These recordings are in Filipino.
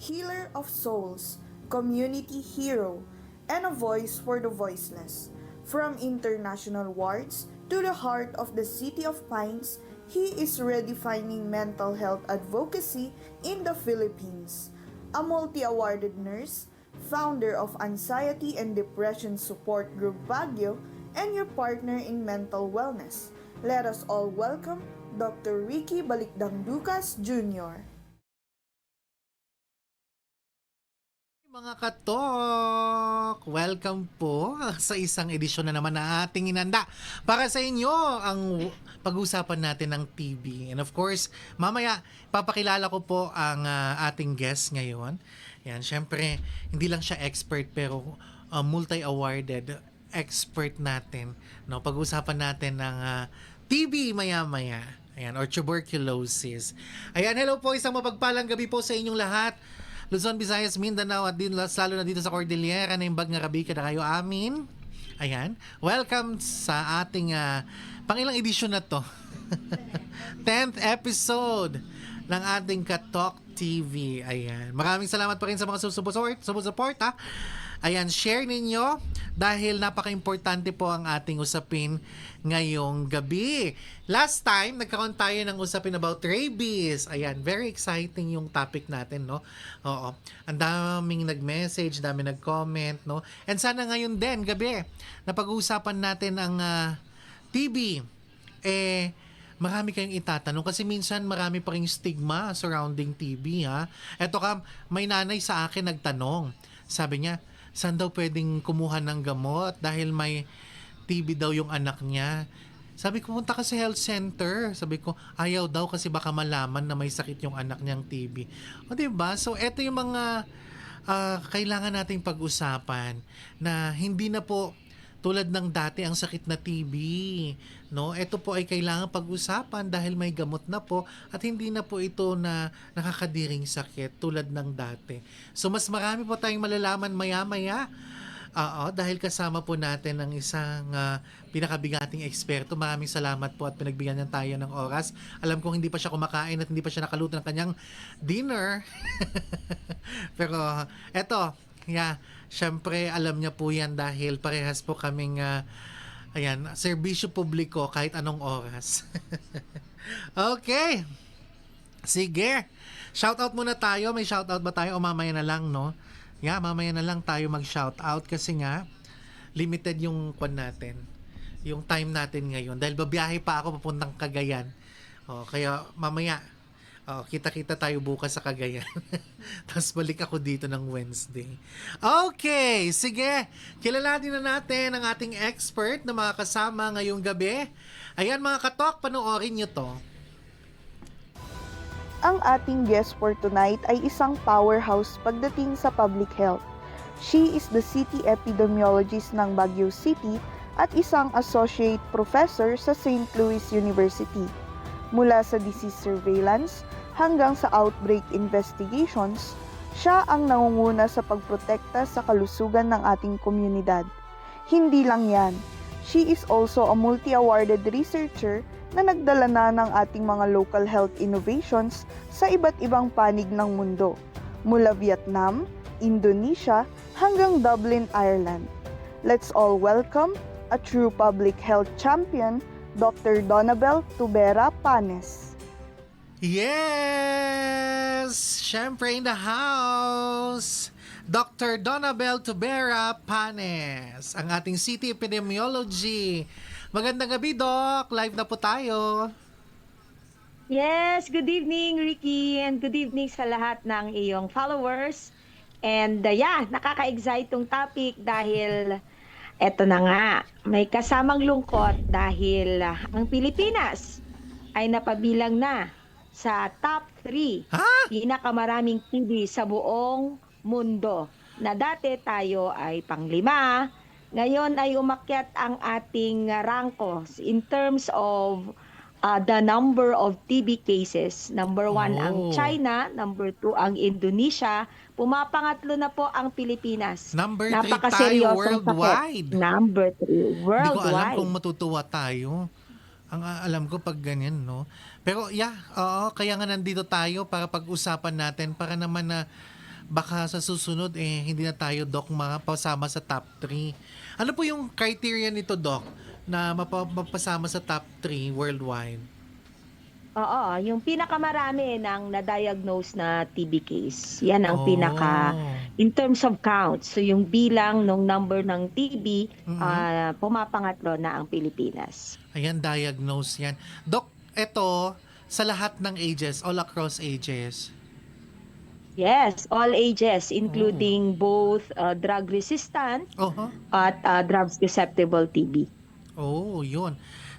healer of souls, community hero, and a voice for the voiceless. From international wards to the heart of the City of Pines, he is redefining mental health advocacy in the Philippines. A multi-awarded nurse, founder of Anxiety and Depression Support Group Baguio, and your partner in mental wellness. Let us all welcome Dr. Ricky Balikdang Ducas Jr. Mga katok! Welcome po sa isang edisyon na naman na ating inanda para sa inyo ang pag-usapan natin ng TB. And of course, mamaya papakilala ko po ang ating guest ngayon. Yan, syempre, hindi lang siya expert pero multi-awarded expert natin. No, pag-usapan natin ng TB maya-maya. Ayan, or tuberculosis. Ayan, hello po, isang mapagpalang gabi po sa inyong lahat. Luzon, Visayas, Mindanao at din lalo na dito sa Cordillera na imbag nga rabi kada kayo amin. Ayan. Welcome sa ating pangilang edisyon na to. 10th episode ng ating Katok TV. Ayan. Maraming salamat pa rin sa mga sumusupport ha. Ayan, share ninyo dahil napaka-importante po ang ating usapin ngayong gabi. Last time, nagkaroon tayo ng usapin about rabies. Ayan, very exciting yung topic natin, no? Oo. Ang daming nag-message, daming nag-comment, no? And sana ngayon din, gabi, napag-uusapan natin ang TB. Marami kayong itatanong kasi minsan marami pa ring stigma surrounding TB, ha? Eto ka, may nanay sa akin nagtanong. Sabi niya, saan daw pwedeng kumuha ng gamot dahil may TB daw yung anak niya. Sabi ko, punta ka sa health center. Sabi ko, ayaw daw kasi baka malaman na may sakit yung anak niyang TB. O diba? So, eto yung mga kailangan nating pag-usapan na hindi na po tulad ng dati ang sakit na TB, no? Ito po ay kailangan pag-usapan dahil may gamot na po at hindi na po ito na nakakadiring sakit tulad ng dati. So mas marami po tayong malalaman maya-maya. Oo, dahil kasama po natin ang isang pinakabigating eksperto. Maraming salamat po at pinagbigyan niya tayo ng oras. Alam kong hindi pa siya kumakain at hindi pa siya nakaluto ng kanyang dinner. Pero eto, yeah, syempre alam niya po yan dahil parehas po kaming ayan, serbisyo publiko kahit anong oras. Okay. Sige. Shoutout muna tayo. May shoutout ba tayo o mamaya na lang, no? Yeah, mamaya na lang tayo mag-shoutout kasi nga limited yung kwan natin. Yung time natin ngayon dahil babiyahe pa ako papuntang Cagayan. Kaya mamaya kita-kita tayo bukas sa Cagayan. Tapos balik ako dito ng Wednesday. Okay, sige. Kilalanin na natin ang ating expert na mga kasama ngayong gabi. Ayan mga katok, panoorin nyo to. Ang ating guest for tonight ay isang powerhouse pagdating sa public health. She is the city epidemiologist ng Baguio City at isang associate professor sa St. Louis University. Mula sa disease surveillance hanggang sa outbreak investigations, siya ang nangunguna sa pagprotekta sa kalusugan ng ating komunidad. Hindi lang yan, she is also a multi-awarded researcher na nagdala na ng ating mga local health innovations sa iba't ibang panig ng mundo, mula Vietnam, Indonesia, hanggang Dublin, Ireland. Let's all welcome a true public health champion, Dr. Donabel Tubera Panes. Yes! Syempre in the house! Dr. Donabel Tubera Panes, ang ating city epidemiology. Magandang gabi, Doc. Live na po tayo. Yes, good evening Ricky and good evening sa lahat ng iyong followers. And nakaka-excite tong topic dahil eto na nga, may kasamang lungkot dahil ang Pilipinas ay napabilang na sa top 3 Ha? pinakamaraming TB sa buong mundo. Na dati tayo ay pang-5, ngayon ay umakyat ang ating rangko in terms of the number of TB cases. Number 1 ang Oh. China, number 2 ang Indonesia, pumapangatlo na po ang Pilipinas. Number 3 tayo Napakaseryosong worldwide. sakit. Number 3 Hindi ko alam worldwide. kung matutuwa tayo. Ang alam ko pag ganyan, no? Pero oo, kaya nga nandito tayo para pag-usapan natin para naman na baka sa susunod hindi na tayo Doc mapasama sa top 3. Ano po yung criteria nito Doc na mapasama sa top 3 worldwide? Oo, yung pinakamarami ng na-diagnose na TB case. Yan ang pinaka Oh. in terms of count. So yung bilang ng number ng TB, Mhm. pumapangatlo na ang Pilipinas. Ayan, diagnose yan. Doc, eto, sa lahat ng ages, all across ages. Yes, all ages Oh. including both drug resistant Oho. at drug susceptible TB. Oh, yun.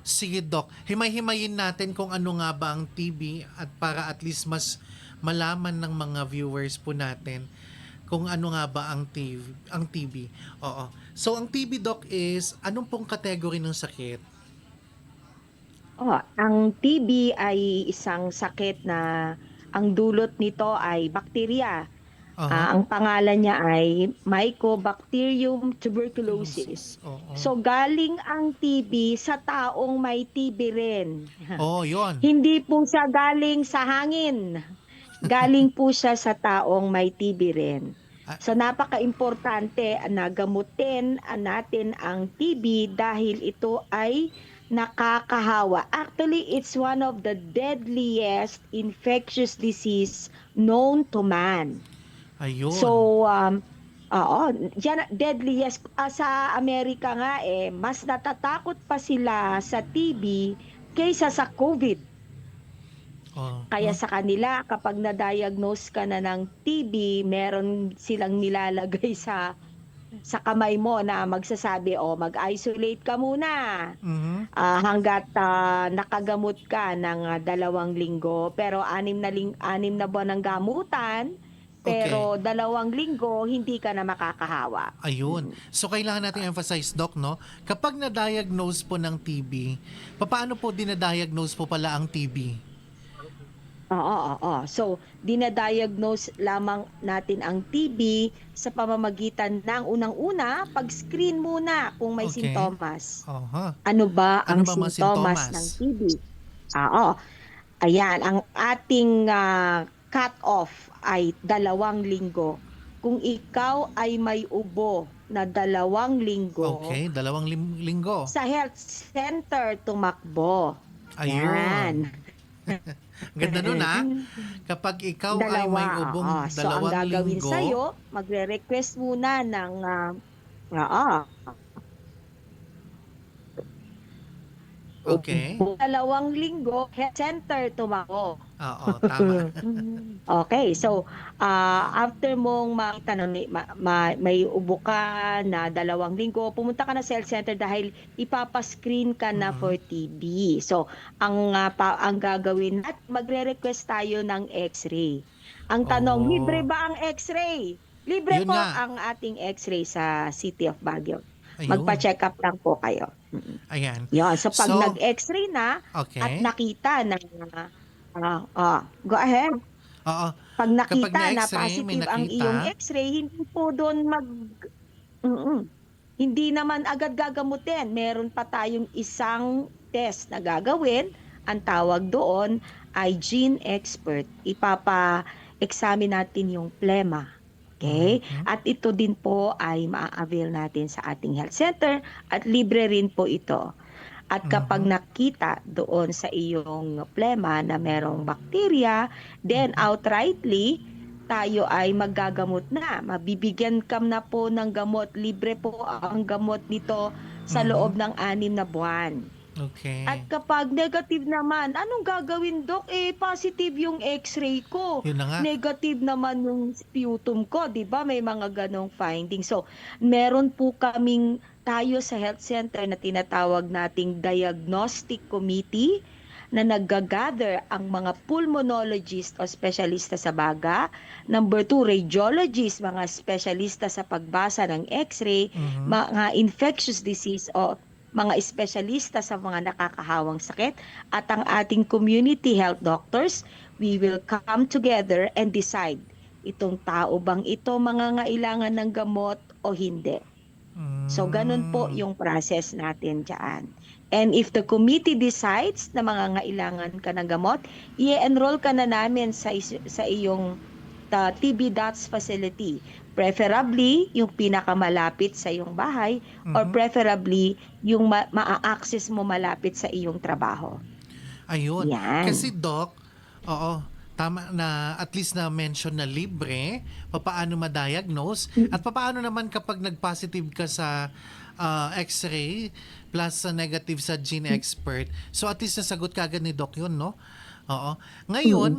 Sige, Doc. Himay-himayin natin kung ano nga ba ang TB at para at least mas malaman ng mga viewers po natin kung ano nga ba ang TB. Oo. So, ang TB, Doc, is anong pong category ng sakit? Ang TB ay isang sakit na ang dulot nito ay bakterya. Aha. Ang pangalan niya ay Mycobacterium tuberculosis. Oo. So galing ang TB sa taong may TB rin. Oh, yun. Hindi po siya galing sa hangin. Galing po siya sa taong may TB rin. Ah. So napaka-importante na gamutin natin ang TB dahil ito ay nakakahawa. Actually, it's one of the deadliest infectious disease known to man. Ayun. So, yan, deadliest. Sa Amerika nga, mas natatakot pa sila sa TB kaysa sa COVID. Oh. Kaya sa kanila, kapag na-diagnose ka na ng TB, meron silang nilalagay sa kamay mo na magsasabi, mag-isolate ka muna Mhm. hanggat nakagamot ka ng 2 linggo. Pero 6 na buwan ng gamutan, pero 2 linggo, hindi ka na makakahawa. Ayun. So, kailangan natin emphasize, Doc, no? Kapag na-diagnose po ng TB, paano po dinadiagnose po pala ang TB? Oo. So, dinadiagnose lamang natin ang TB sa pamamagitan ng unang-una, pag-screen muna kung may Okay. sintomas. Aha. Ano ba Ano ang ba mga sintomas sintomas? ng TB? Oo. Ayan, ang ating cut-off ay 2 linggo. Kung ikaw ay may ubo na 2 linggo, Okay, 2 linggo. sa health center tumakbo. Ayun. Yan. Ganda nun Kapag ikaw ay may ubong So, ang 2 gagawin linggo, sa'yo, magre-request muna ng okay. 2 linggo, health center tumakbo. Oo, tama. Okay, so after mong makita na may ubo ka na 2 linggo, pumunta ka na sa health center dahil ipapascreen ka na for TB. So, ang gagawin natin, magre-request tayo ng x-ray. Ang tanong, libre ba ang x-ray? Libre Yun po nga. ang ating x-ray sa City of Baguio. Ayun. Magpa-check up lang po kayo. Ayan. Yun. So, pag So, nag-x-ray na at Okay. nakita na go ahead. Oo. Pag Kapag nakita na na-x-ray, may positive ang nakita. iyong x-ray, hindi po doon hindi naman agad gagamutin. Meron pa tayong isang test na gagawin. Ang tawag doon ay gene expert. Ipapa-examine natin yung plema. Okay? At ito din po ay ma-avail natin sa ating health center at libre rin po ito. At kapag nakita doon sa iyong plema na merong bakterya, then outrightly, tayo ay maggagamot na. Mabibigyan ka na po ng gamot. Libre po ang gamot nito sa loob ng 6 na buwan. Okay. At kapag negative naman, anong gagawin, Dok? Positive yung x-ray ko. Yun na nga. Negative naman yung sputum ko, 'di ba? May mga ganong findings. So, meron po kaming tayo sa health center na tinatawag nating diagnostic committee na nag-gather ang mga pulmonologist o specialista sa baga. Number 2, radiologist, mga specialista sa pagbasa ng x-ray, mga infectious disease o mga espesyalista sa mga nakakahawang sakit, at ang ating community health doctors. We will come together and decide itong tao bang ito mangangailangan ng gamot o hindi. So, ganun po yung process natin dyan. And if the committee decides na mangangailangan ka ng gamot, i-enroll ka na namin sa iyong TB DOTS facility. Preferably, yung pinakamalapit sa iyong bahay or Mhm. preferably, yung maa-access mo malapit sa iyong trabaho. Ayun. Kasi Yan. Doc, oo, tama na at least na mention na libre, papaano ma-diagnose at papaano naman kapag nag-positive ka sa X-ray plus sa negative sa gene expert. So at least nasagot kagad ni Doc yun, no? Oo. Mm-mm. Ngayon,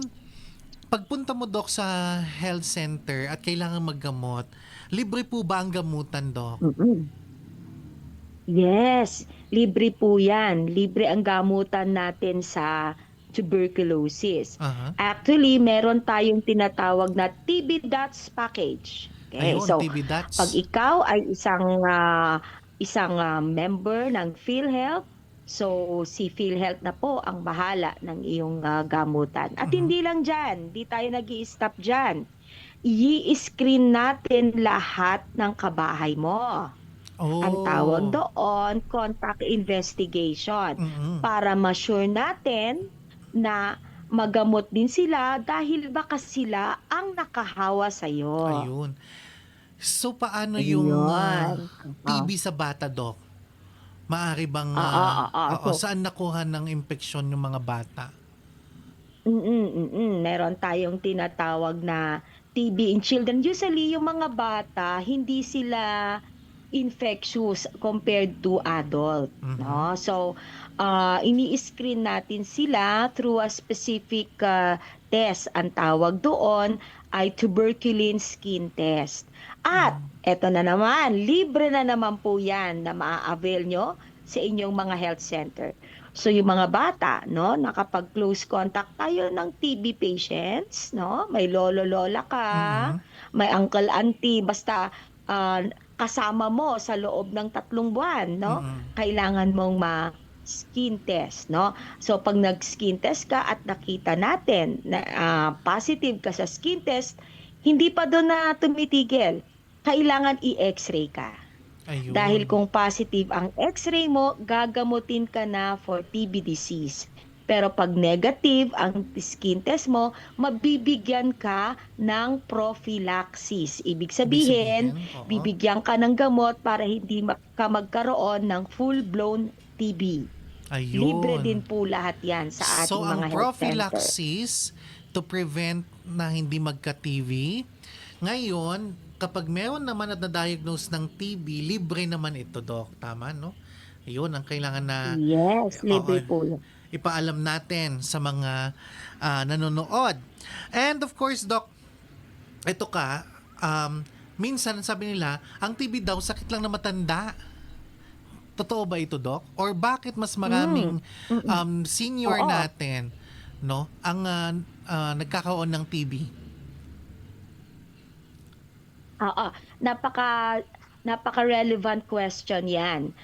pagpunta mo Doc sa health center at kailangan maggamot, libre po ba ang gamutan, Doc? Mm-mm. Yes, libre po yan. Libre ang gamutan natin sa tuberculosis. Aha. Actually, meron tayong tinatawag na TB DOTS package. Okay, Ayun, so TB pag dots. ikaw ay isang member ng PhilHealth, so si PhilHealth na po ang bahala ng iyong gamutan. At Mhm. hindi lang dyan, di tayo nag-i-stop dyan. I-screen natin lahat ng kabahay mo. Ang tawag Oh. doon, contact investigation, Mm. para ma-sure natin na magamot din sila dahil baka sila ang nakahawa sa'yo. Ayun. So, paano yung Ayun. Oo. TB sa bata, Doc? Maari bang, Oo, oo. oo, saan nakuha ng impeksyon yung mga bata? Meron tayong tinatawag na TB in children. Usually, yung mga bata, hindi sila infectious compared to adult, Mhm. no? So, ini-screen natin sila through a specific test. Ang tawag doon ay tuberculin skin test. At Mm. eto na naman, libre na naman po 'yan na maa-avail nyo sa inyong mga health center. So yung mga bata, no, nakapag-close contact tayo ng TB patients, no? May lolo lola ka, Mm. may uncle auntie, basta ah, kasama mo sa loob ng 3 buwan, no? Mm. Kailangan mong skin test, no? So pag nag-skin test ka at nakita natin na positive ka sa skin test, hindi pa doon na tumitigil. Kailangan i-x-ray ka. Dahil Ayun. kung positive ang x-ray mo, gagamutin ka na for TB disease. Pero pag negative ang skin test mo, mabibigyan ka ng prophylaxis. Ibig Ibig sabihin, sabihin, oo. bibigyan ka ng gamot para hindi ka magkaroon ng full-blown TB. Libre din Ayun. po lahat yan sa So, ating ang mga health center. prophylaxis to prevent na hindi magka-TB. Ngayon, kapag meron naman at na-diagnose ng TB, libre naman ito, Doc. Tama, no? Ayun, ang kailangan na, Yes, oo, libre po yan. ipaalam natin sa mga nanonood. And of course, Doc, ito ka, minsan sabi nila, ang TB daw sakit lang na matanda. Totoo ba ito, Doc? Or bakit mas Mm. maraming Mm-mm. senior Oo. natin, no, ang nagkakaroon ng TB? Oo, napaka napaka-relevant question 'yan.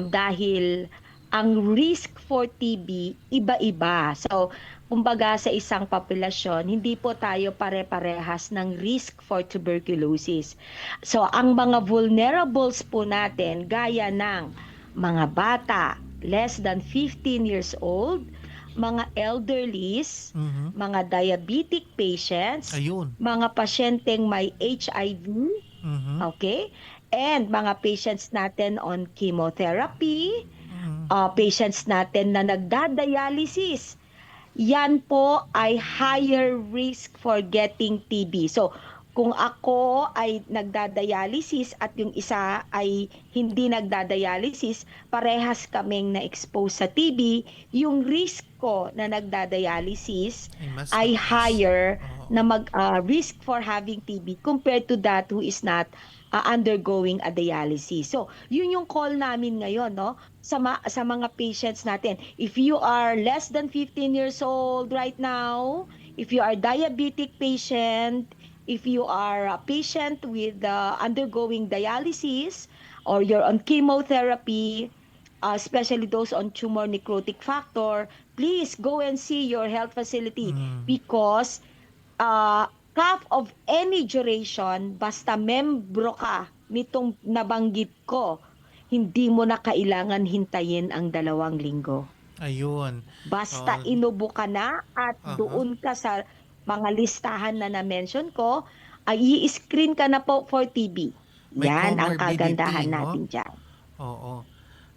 Dahil ang risk for TB iba-iba. So, kumbaga sa isang populasyon, hindi po tayo pare-parehas ng risk for tuberculosis. So, ang mga vulnerables po natin gaya ng mga bata less than 15 years old, mga elderlies, Mhm. mga diabetic patients, Ayun. mga pasyenteng may HIV, Mhm. okay? And mga patients natin on chemotherapy, Mhm. patients natin na nagda-dialysis. Yan po ay higher risk for getting TB. So, kung ako ay nagda-dialysis at yung isa ay hindi nagda-dialysis, parehas kaming na-expose sa TB, yung risk ko na nagda-dialysis Ay, mas ay mataas. higher Oo. na risk for having TB compared to that who is not undergoing a dialysis. So, yun yung call namin ngayon, no? Sa mga patients natin. If you are less than 15 years old right now, if you are diabetic patient, if you are a patient with undergoing dialysis, or you're on chemotherapy, especially those on tumor necrotic factor, please go and see your health facility Mm. because half of any duration, basta membro ka nitong nabanggit ko, hindi mo na kailangan hintayin ang 2 linggo. Ayun. Basta Oh, inubo ka na at aha. doon ka sa mga listahan na na-mention ko, ay i-screen ka na po for TB. May Yan ang comorbidity, kagandahan no? natin dyan. Oo.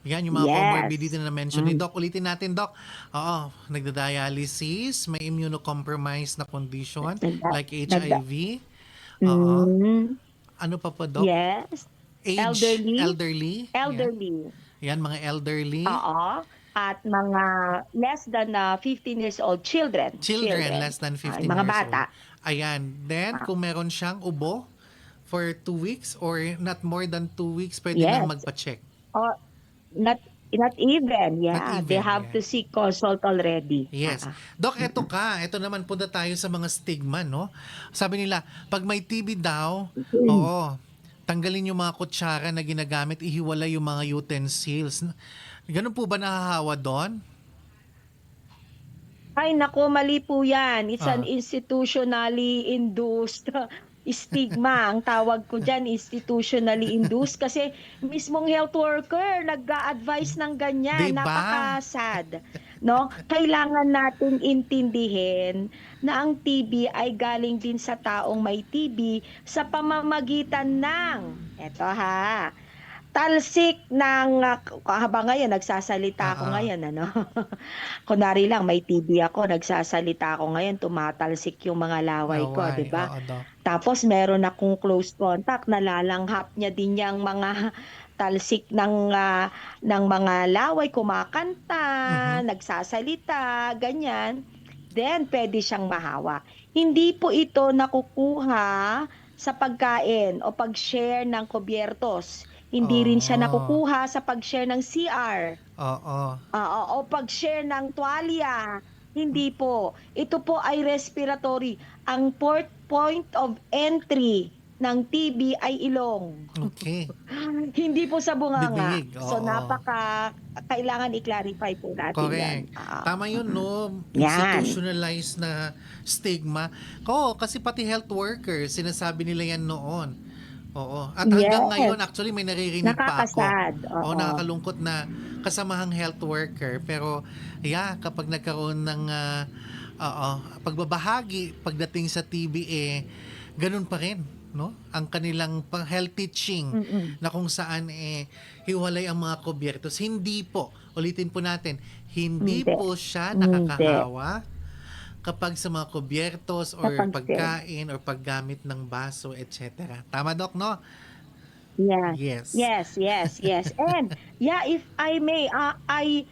Yan yung mga Yes. comorbidity na mention ni Mm. Doc. Ulitin natin, Doc. Oo, nagda-dialysis, may immunocompromised na condition Nagda, like nagda, HIV. Oo. mm, Ano pa po, Doc? yes. Age, Elderly, elderly. Yan. elderly. Yan, mga elderly. Oo. At mga less than 15 years old children. Children less than Ay, 15 mga years old. bata. Ayan. Then, Ah, kung meron siyang ubo for 2 weeks or not more than 2 weeks, pwede nang yes. magpa-check. Or not not even. Not Yeah, they even. have to Ayan. seek consult already. Yes. Doc, eto ka. Eto naman, punta tayo sa mga stigma, no? Sabi nila, pag may TB daw, oo, tanggalin yung mga kutsara na ginagamit, ihiwalay yung mga utensils. Ganun po ba nahahawa doon? Ay, naku, mali po yan. It's an Ah, institutionally induced stigma. Ang tawag ko dyan, institutionally induced. Kasi mismong health worker nag-a-advise ng ganyan. 'di ba? Napaka-sad. No? Kailangan nating intindihin na ang TB ay galing din sa taong may TB sa pamamagitan ng, eto ha, talsik ng, habang ngayon, nagsasalita ako Ah, ngayon, ano? Kunwari lang, may TB ako, nagsasalita ako ngayon, tumatalsik yung mga laway ko, di laway. ba? Oo, Doc. Tapos meron akong close contact, nalalanghap niya din yung mga talsik ng mga laway, kumakanta, Mhm. nagsasalita, ganyan. Then, pwede siyang mahawa. Hindi po ito nakukuha sa pagkain o pag-share ng kubyertos. Hindi rin siya Oo. nakukuha sa pag-share ng CR. Oo. O pag-share ng tuwalya. Hindi po. Ito po ay respiratory. Ang point of entry ng TB ay ilong. Okay. Hindi po sa bunganga. Bibig. So Oo. kailangan i-clarify po natin 'yan. Correct. Tama yun, no? Yan. Institutionalized na stigma. Oo, kasi pati health workers, sinasabi nila yan noon. Oo. At hanggang Yes. ngayon, actually, may naririnig pa ako. Nakakasad. Oo, Oo. nakakalungkot na kasamahang health worker. Pero, yeah, kapag nagkaroon ng oo, pagbabahagi pagdating sa TB, ganun pa rin, no? Ang kanilang health teaching Mm-mm. na kung saan hiwalay ang mga kubyertos. Hindi po, ulitin po natin, hindi Hindi. po siya Hindi. nakakahawa kapag sa mga kubyertos or Kapag share. pagkain or paggamit ng baso, etc. Tama, Doc, no? Yeah. Yes. Yes, yes, yes. And yeah, if I may, I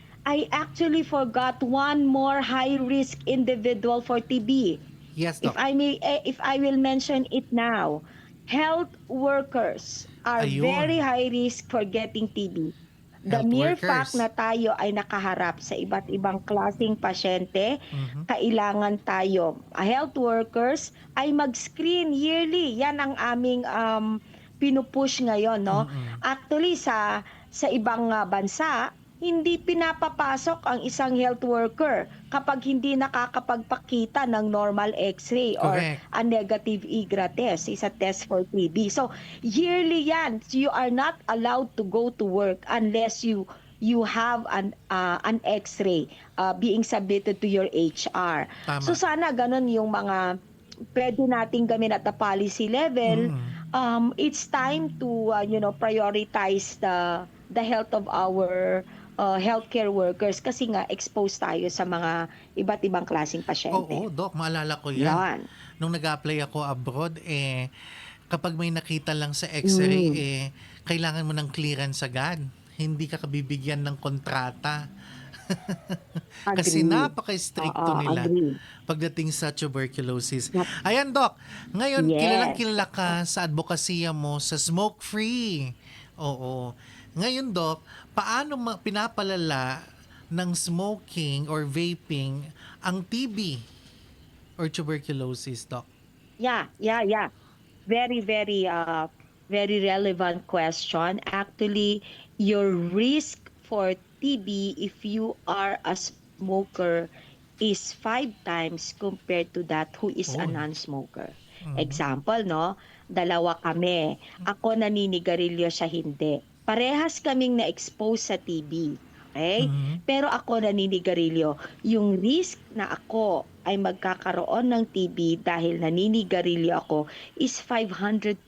actually forgot one more high-risk individual for TB. Yes, If Doc. I may, if I will mention it now, health workers are very Ayun. high risk for getting TB. The Health mere fact workers. na tayo ay nakaharap sa iba't ibang klaseng pasyente, Mhm. kailangan tayo, health workers, ay mag-screen yearly. Yan ang aming pinupush ngayon, no? Mm-mm. Actually, sa ibang bansa, hindi pinapapasok ang isang health worker kapag hindi nakakapagpakita ng normal X-ray or Correct. a negative IGRA test, is a test for TB. So, yearly yan. You are not allowed to go to work unless you have an X-ray being submitted to your HR. So, Tama. sana ganun yung mga pwede nating gawin at the policy level. Mm-mm. It's time to prioritize the health of our healthcare workers kasi nga exposed tayo sa mga iba't ibang klaseng pasyente. Oo, Doc, maalala ko yan. Yan. Nung nag-apply ako abroad, kapag may nakita lang sa X-ray, Mm. kailangan mo ng clearance agad. Hindi ka kabibigyan ng kontrata. Kasi Agree. napaka-stricto Oo, nila agree. pagdating sa tuberculosis. Yep. Ayan, Doc. Ngayon, kilalang Yes. kilala ka sa advokasya mo sa smoke-free. Oo. Ngayon, Doc, paano pinapalala ng smoking or vaping ang TB or tuberculosis, Doc? Yeah. Very, very relevant question. Actually, your risk for TB if you are a smoker is 5 times compared to that who is a Oh. non-smoker. Mhm. Example, no? Dalawa kami. Ako naninigarilyo, siya hindi. Parehas kaming na-expose sa TB. Okay? Mhm. Pero ako naninigarilyo. Yung risk na ako ay magkakaroon ng TB dahil naninigarilyo ako is 500%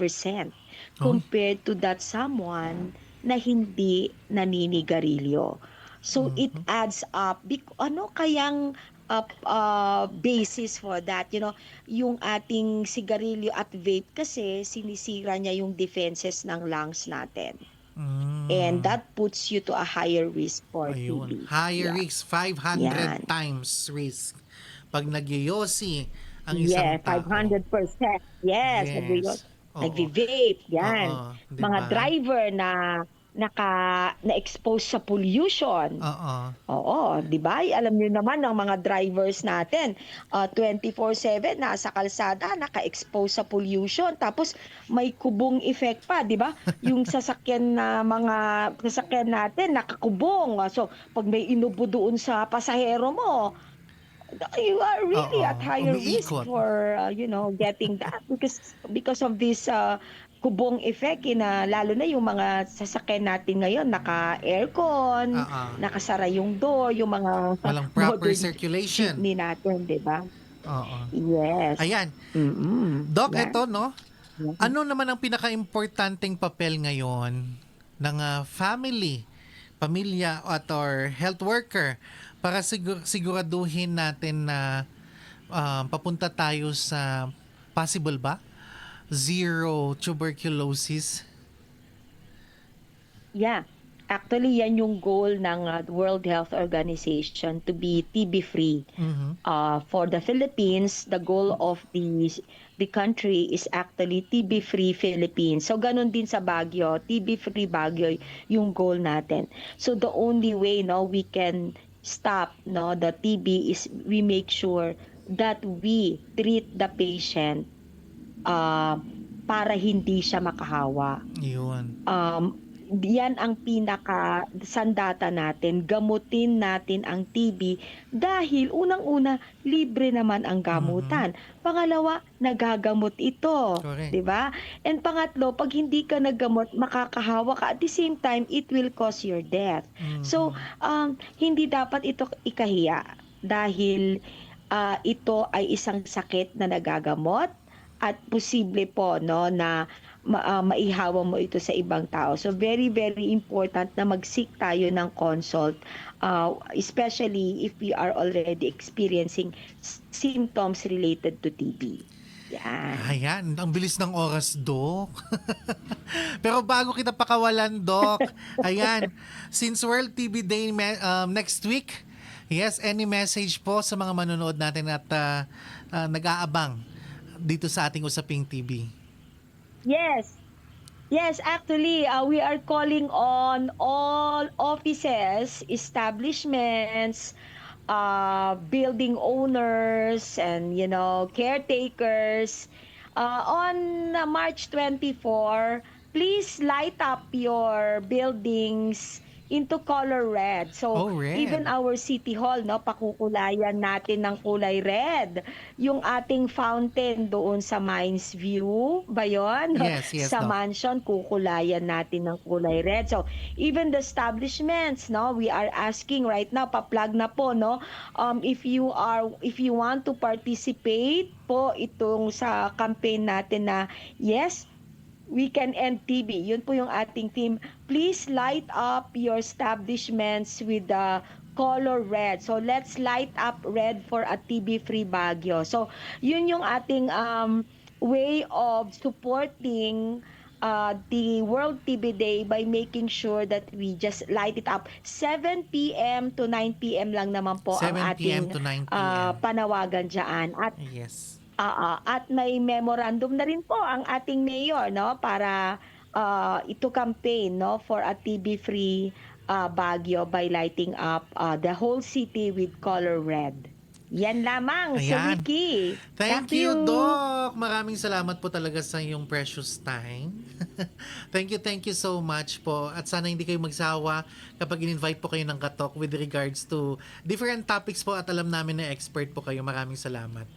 Oy. compared to that someone na hindi naninigarilyo. So it Mhm. adds up. Ano kayang basis for that? Yung ating sigarilyo at vape kasi sinisira niya yung defenses ng lungs natin. And Mm. that puts you to a higher risk for Ayun. TB. Higher Yeah. risk, 500 Yan. times risk. Pag nagyoyosi ang isang Yeah, tao. 500%. Yes, Yes. Oo. nagvi-vape, Oo. yan. 'Di Mga ba? driver na na-expose sa pollution. Oo. Oo, 'di ba? Alam niyo naman ng mga drivers natin, 24/7 nasa kalsada, naka-expose sa pollution, tapos may kubong effect pa, 'di ba? Yung mga sasakyan natin nakakubong. So, pag may inubo doon sa pasahero mo, you are really Oo. at higher risk Umiikot. for getting that because of this kubong effect na lalo na yung mga sasakyan natin ngayon naka-aircon, Oo. nakasara yung door, yung mga Walang proper modern circulation. jeepney natin, 'di ba? Oo. Yes. Ayan. Doc, Yan. eto, no? Yan. Ano naman ang pinaka-importanting papel ngayon ng pamilya at or health worker para siguraduhin natin na papunta tayo sa possible ba? Zero tuberculosis? Yeah. Actually, yan yung goal ng World Health Organization to be TB-free. Mhm. For the Philippines, the goal of the country is actually TB-free Philippines. So ganun din sa Baguio, TB-free Baguio yung goal natin. So the only way we can stop the TB is we make sure that we treat the patient uh, para hindi siya makahawa. Yun. Yan ang pinaka sandata natin, gamutin natin ang TB dahil unang-una, libre naman ang Mhm. gamutan. Pangalawa, nagagamot ito, Correct. 'di ba? And pangatlo, pag hindi ka naggamot, makakahawa ka. At the same time, it will cause your death. So, Mhm. hindi dapat ito ikahiya dahil ito ay isang sakit na nagagamot at posible po na maihawa mo ito sa ibang tao. So very very important na mag-seek tayo ng consult, especially if we are already experiencing symptoms related to TB. Yan. Ayan, ang bilis ng oras, Doc. Pero bago kita pakawalan, Doc, ayan, since World TB Day next week, yes, any message po sa mga manonood natin at nag-aabang dito sa ating usaping TB? Yes. Yes, actually, we are calling on all offices, establishments, building owners, and caretakers. On March 24, please light up your buildings into color red. So, Oh, red. even our city hall, pakukulayan natin ng kulay red. Yung ating fountain doon sa Mines View, ba yun? Yes, yes, Sa Doc. mansion, kukulayan natin ng kulay red. So, even the establishments, we are asking right now, pa-plug na po, if you want to participate po itong sa campaign natin na, yes, we can end TB. Yun po yung ating team. Please light up your establishments with the color red. So let's light up red for a TB-free Baguio. So yun yung ating way of supporting the World TB Day by making sure that we just light it up. 7 p.m. to 9 p.m. lang naman po ang 7 p.m. ating to 9 p.m. panawagan dyan. Yes. At may memorandum na rin po ang ating mayor para ito campaign for a TB-free Baguio by lighting up the whole city with color red. Yan lamang, Sir Ayan. Ricky. Thank Back to you, Doc. Maraming salamat po talaga sa iyong precious time. Thank you so much po. At sana hindi kayo magsawa kapag in-invite po kayo ng Katok with regards to different topics po at alam namin na expert po kayo. Maraming salamat.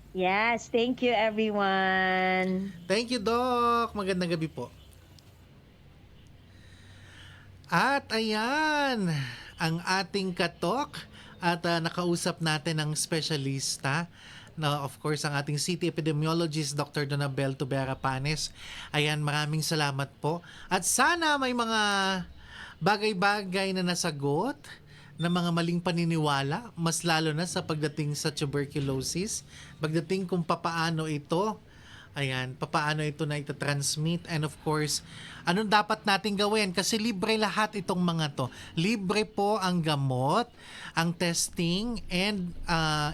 Yes, thank you everyone. Thank you, Doc. Magandang gabi po. At ayan, ang ating katok at nakausap natin ng specialista na of course ang ating city epidemiologist Dr. Donabel Tubera Panes. Ayan, maraming salamat po. At sana may mga bagay-bagay na nasagot na mga maling paniniwala, mas lalo na sa pagdating sa tuberculosis, pagdating kung papaano ito, ayan, papaano ito na itatransmit, and of course, anong dapat natin gawin? Kasi libre lahat itong mga to. Libre po ang gamot, ang testing, and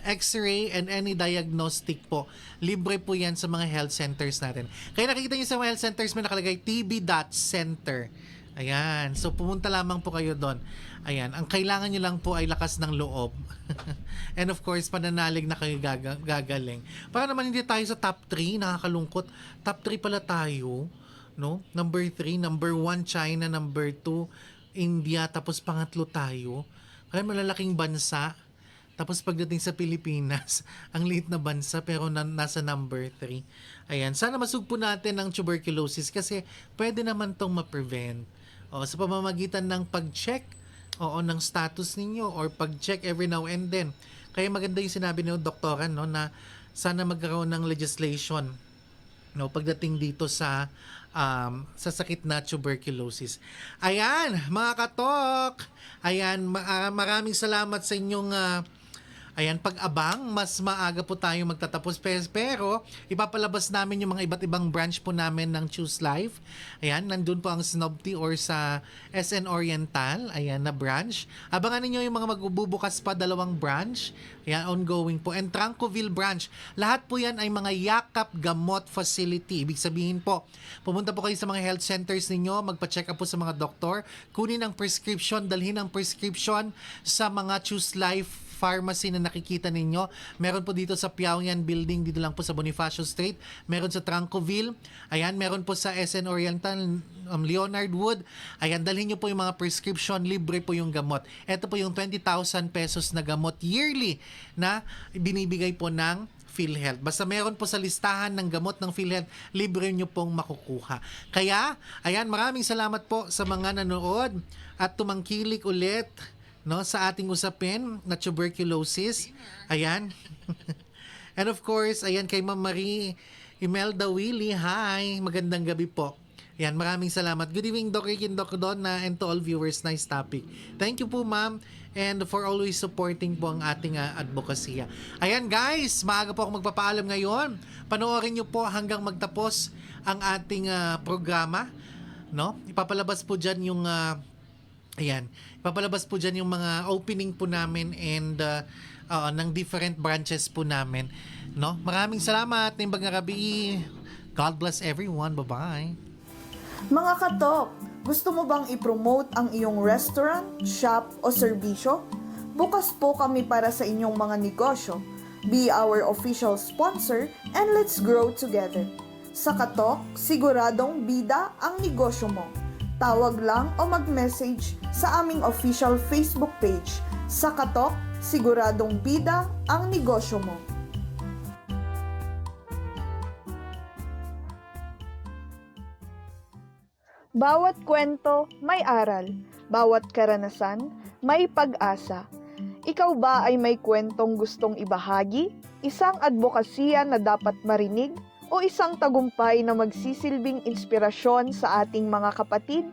x-ray, and any diagnostic po. Libre po yan sa mga health centers natin. Kaya nakikita nyo sa mga health centers may nakalagay tb.center. Ayan, so pumunta lamang po kayo doon. Ayan, ang kailangan nyo lang po ay lakas ng loob. And of course, pananalig na kayo gagaling. Para naman hindi tayo sa top 3, nakakalungkot. Top 3 pala tayo, no? Number 3, number 1 China, number 2 India, tapos pangatlo tayo. Kaya malalaking bansa. Tapos pagdating sa Pilipinas, ang liit na bansa pero nasa number 3. Ayan, sana masugpo natin ang tuberculosis kasi pwede naman tong ma-prevent. O, sa pamamagitan ng pag-check ng status ninyo or pag-check every now and then. Kaya maganda yung sinabi ng doktora, no, na sana magkaroon ng legislation, no, pagdating dito sa sakit na tuberculosis. Ayan, mga katok. Ayan, maraming salamat sa inyong pag-abang. Mas maaga po tayo magtatapos. Pero, ipapalabas namin yung mga iba't ibang branch po namin ng Choose Life. Ayan, nandun po ang Snobty or sa SN Oriental. Ayan, na branch. Abangan ninyo yung mga magbubukas pa, 2 branch. Ayan, ongoing po. And Trancoville branch. Lahat po yan ay mga yakap gamot facility. Ibig sabihin po, pumunta po kayo sa mga health centers ninyo, magpa-check up po sa mga doktor, kunin ang prescription, dalhin ang prescription sa mga Choose Life pharmacy na nakikita ninyo. Meron po dito sa Piaoyan Building, dito lang po sa Bonifacio Street. Meron sa Trancoville. Ayan, meron po sa SN Oriental, Leonard Wood. Ayan, dalhin nyo po yung mga prescription. Libre po yung gamot. Ito po yung 20,000 pesos na gamot yearly na binibigay po ng PhilHealth. Basta meron po sa listahan ng gamot ng PhilHealth, libre nyo pong makukuha. Kaya, ayan, maraming salamat po sa mga nanood at tumangkilik ulit, no, sa ating usapin na tuberculosis. Ayan. And of course, ayan, kay Ma'am Marie Imelda Willie, hi, magandang gabi po. Ayan, maraming salamat. Good evening, Doc Rick and Doc Donna, and to all viewers, nice topic. Thank you po, ma'am, and for always supporting po ang ating advocacy. Ayan, guys, maaga po ako magpapaalam ngayon. Panoorin nyo po hanggang magtapos ang ating programa, no? Ipapalabas po dyan yung ayan, papalabas po dyan yung mga opening po namin and ng different branches po namin, no? Maraming salamat, Nimbag nga gabi. God bless everyone. Bye-bye. Mga katok, gusto mo bang i-promote ang iyong restaurant, shop o serbisyo? Bukas po kami para sa inyong mga negosyo. Be our official sponsor and let's grow together. Sa katok, siguradong bida ang negosyo mo. Tawag lang o mag-message sa aming official Facebook page. Sa katok, siguradong bida ang negosyo mo. Bawat kwento may aral. Bawat karanasan may pag-asa. Ikaw ba ay may kwentong gustong ibahagi? Isang advokasya na dapat marinig? O isang tagumpay na magsisilbing inspirasyon sa ating mga kapatid?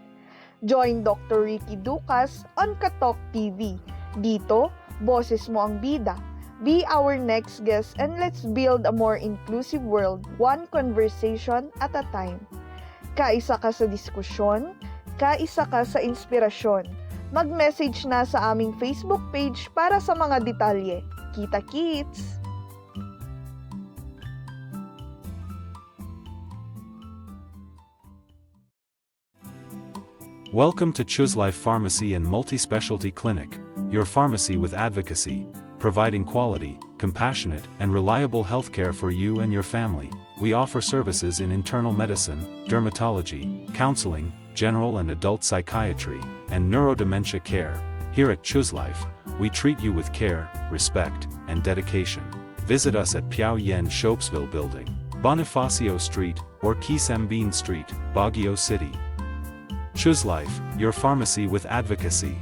Join Dr. Ricky Ducas on Katok TV. Dito, boses mo ang bida. Be our next guest and let's build a more inclusive world, one conversation at a time. Kaisa ka sa diskusyon, kaisa ka sa inspirasyon. Mag-message na sa aming Facebook page para sa mga detalye. Kita-kits! Welcome to Choose Life Pharmacy and Multi-Specialty Clinic, your pharmacy with advocacy, providing quality, compassionate, and reliable healthcare for you and your family. We offer services in internal medicine, dermatology, counseling, general and adult psychiatry, and neurodementia care. Here at Choose Life, we treat you with care, respect, and dedication. Visit us at Piao Yen Shopesville Building, Bonifacio Street, or Kisembin Street, Baguio City. Choose Life, your pharmacy with advocacy.